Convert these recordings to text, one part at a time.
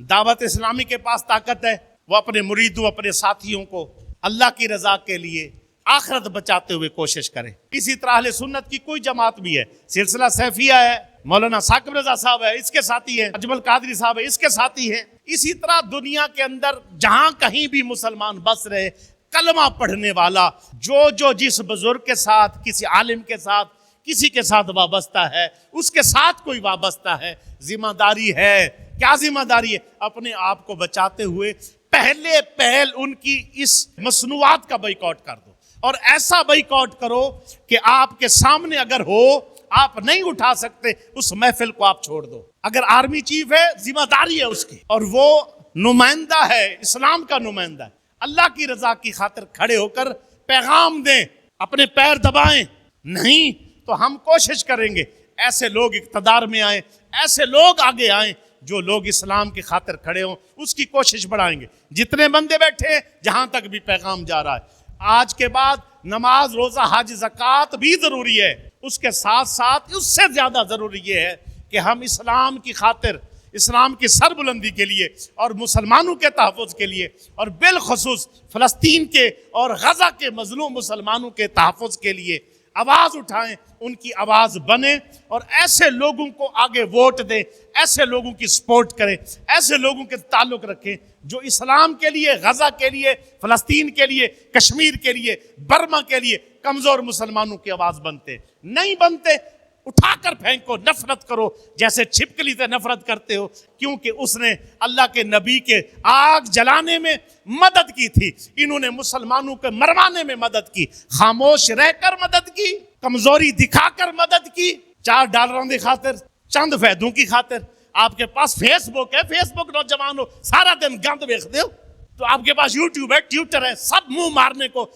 دعوت اسلامی کے پاس طاقت ہے، وہ اپنے مریدوں اپنے ساتھیوں کو اللہ کی رضا کے لیے آخرت بچاتے ہوئے کوشش کرے۔ اسی طرح اہل سنت کی کوئی جماعت بھی ہے، سلسلہ سیفیہ ہے، مولانا ثاقب رضا صاحب ہے، اس کے ساتھی ہیں، اجمل قادری صاحب ہے، اس کے ساتھی ہیں۔ اسی طرح دنیا کے اندر جہاں کہیں بھی مسلمان بس رہے، کلمہ پڑھنے والا جو جس بزرگ کے ساتھ، کسی عالم کے ساتھ، کسی کے ساتھ وابستہ ہے، اس کے ساتھ کوئی وابستہ ہے، ذمہ داری ہے۔ کیا ذمہ داری ہے؟ اپنے آپ کو بچاتے ہوئے پہل ان کی اس مصنوعات کا بائیکاٹ کر دو، اور ایسا بائیکاٹ کرو کہ آپ کے سامنے اگر ہو، آپ نہیں اٹھا سکتے، اس محفل کو آپ چھوڑ دو۔ اگر آرمی چیف ہے، ذمہ داری ہے اس کی، اور وہ نمائندہ ہے، اسلام کا نمائندہ ہے، اللہ کی رضا کی خاطر کھڑے ہو کر پیغام دیں، اپنے پیر دبائیں۔ نہیں تو ہم کوشش کریں گے ایسے لوگ اقتدار میں آئیں، ایسے لوگ آگے آئیں جو لوگ اسلام کی خاطر کھڑے ہوں، اس کی کوشش بڑھائیں گے۔ جتنے بندے بیٹھے ہیں، جہاں تک بھی پیغام جا رہا ہے، آج کے بعد نماز، روزہ، حج، زکوٰۃ بھی ضروری ہے، اس کے ساتھ ساتھ اس سے زیادہ ضروری یہ ہے کہ ہم اسلام کی خاطر، اسلام کی سربلندی کے لیے اور مسلمانوں کے تحفظ کے لیے، اور بالخصوص فلسطین کے اور غزہ کے مظلوم مسلمانوں کے تحفظ کے لیے آواز اٹھائیں، ان کی آواز بنیں، اور ایسے لوگوں کو آگے ووٹ دیں، ایسے لوگوں کی سپورٹ کریں، ایسے لوگوں کے تعلق رکھیں جو اسلام کے لیے، غزہ کے لیے، فلسطین کے لیے، کشمیر کے لیے، برما کے لیے کمزور مسلمانوں کی آواز بنتے۔ نہیں بنتے، اٹھا کر پھینکو، نفرت کرو، جیسے چھپکلی سے نفرت کرتے ہو، کیونکہ اس نے اللہ کے نبی کے آگ جلانے میں مدد کی تھی، انہوں نے مسلمانوں کے مروانے میں مدد کی، خاموش رہ کر مدد کی، کمزوری دکھا کر مدد کی، $4 کی خاطر، چند فائدوں کی خاطر۔ آپ کے پاس فیس بک ہے، فیس بک نوجوانوں سارا دن گند دیکھتے ہو، تو آپ کے پاس یوٹیوب ہے، ٹویٹر ہے، سب منہ مارنے کو،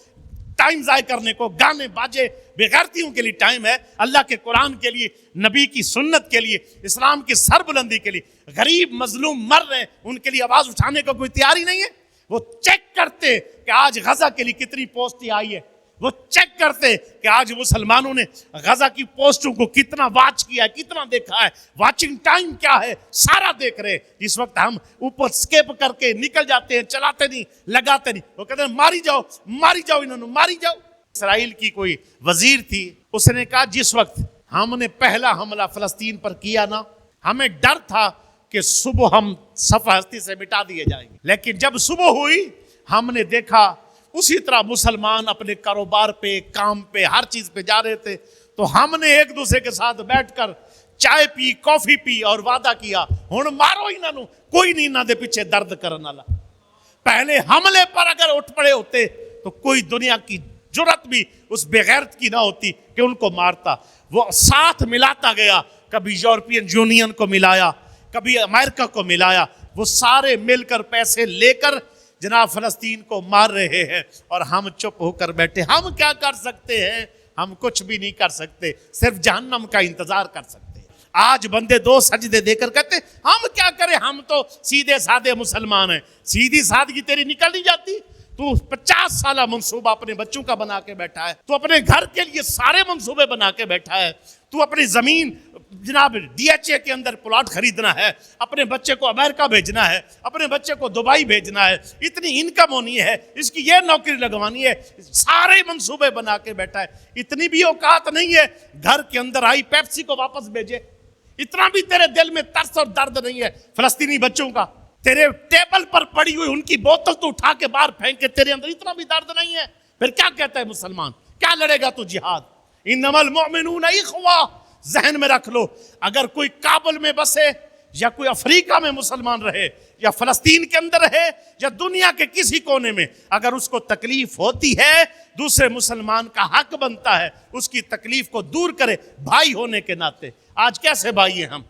ٹائم ضائع کرنے کو، گانے باجے بغیرتیوں کے لیے ٹائم ہے۔ اللہ کے قرآن کے لیے، نبی کی سنت کے لیے، اسلام کی سربلندی کے لیے، غریب مظلوم مر رہے ہیں، ان کے لیے آواز اٹھانے کا کوئی تیاری نہیں ہے۔ وہ چیک کرتے کہ آج غزہ کے لیے کتنی پوسٹ آئی ہے، وہ چیک کرتے کہ آج مسلمانوں نے غزہ کی پوسٹوں کو کتنا واچ کیا ہے، کتنا دیکھا ہے، واچنگ ٹائم کیا ہے، سارا دیکھ رہے ہیں۔ جس وقت ہم اوپر سکیپ کر کے نکل جاتے ہیں، چلاتے نہیں، لگاتے نہیں، وہ کہتے ہیں ماری جاؤ، ماری جاؤ، انہوں نے ماری جاؤ۔ اسرائیل کی کوئی وزیر تھی، اس نے کہا جس وقت ہم نے پہلا حملہ فلسطین پر کیا نا، ہمیں ڈر تھا کہ صبح ہم صفحہ ہستی سے مٹا دیے جائیں گے، لیکن جب صبح ہوئی ہم نے دیکھا اسی طرح مسلمان اپنے کاروبار پہ، کام پہ، ہر چیز پہ جا رہے تھے، تو ہم نے ایک دوسرے کے ساتھ بیٹھ کر چائے پی، کافی پی، اور وعدہ کیا ہن مارو انہاں نو، کوئی نہیں انہاں دے پیچھے درد کرن والا۔ پہلے حملے پر اگر اٹھ پڑے ہوتے تو کوئی دنیا کی جرت بھی اس بغیرت کی نہ ہوتی کہ ان کو مارتا۔ وہ ساتھ ملاتا گیا، کبھی یورپین یونین کو ملایا، کبھی امریکہ کو ملایا، وہ سارے مل کر پیسے لے کر جناب فلسطین کو مار رہے ہیں، اور ہم چپ ہو کر بیٹھے۔ ہم کیا کر سکتے ہیں؟ ہم کچھ بھی نہیں کر سکتے، صرف جہنم کا انتظار کر سکتے ہیں۔ آج بندے 2 سجدے دے کر کہتے ہیں ہم کیا کریں، ہم تو سیدھے سادے مسلمان ہیں۔ سیدھی سادگی تیری نکل نہیں جاتی؟ تو 50 سالہ منصوبہ اپنے بچوں کا بنا کے بیٹھا ہے، تو اپنے گھر کے لیے سارے منصوبے بنا کے بیٹھا ہے، تو اپنی زمین جناب DHA کے اندر پلاٹ خریدنا ہے، اپنے بچے کو امریکہ بھیجنا ہے، اپنے بچے کو دبئی بھیجنا ہے، اتنی انکم ہونی ہے، اس کی یہ نوکری لگوانی ہے، سارے منصوبے بنا کے بیٹھا ہے۔ اتنی بھی اوقات نہیں ہے گھر کے اندر آئی پیپسی کو واپس بھیجے، اتنا بھی تیرے دل میں ترس اور درد نہیں ہے فلسطینی بچوں کا، تیرے ٹیبل پر پڑی ہوئی ان کی بوتل تو اٹھا کے باہر پھینک کے تیرے اندر اتنا بھی درد نہیں ہے۔ پھر کیا کہتا ہے مسلمان؟ کیا لڑے گا تو جہاد؟ انما المؤمنون اخوہ، ذہن میں رکھ لو، اگر کوئی کابل میں بسے یا کوئی افریقہ میں مسلمان رہے یا فلسطین کے اندر رہے یا دنیا کے کسی کونے میں، اگر اس کو تکلیف ہوتی ہے، دوسرے مسلمان کا حق بنتا ہے اس کی تکلیف کو دور کرے، بھائی ہونے کے ناطے۔ آج کیسے بھائی ہیں ہم؟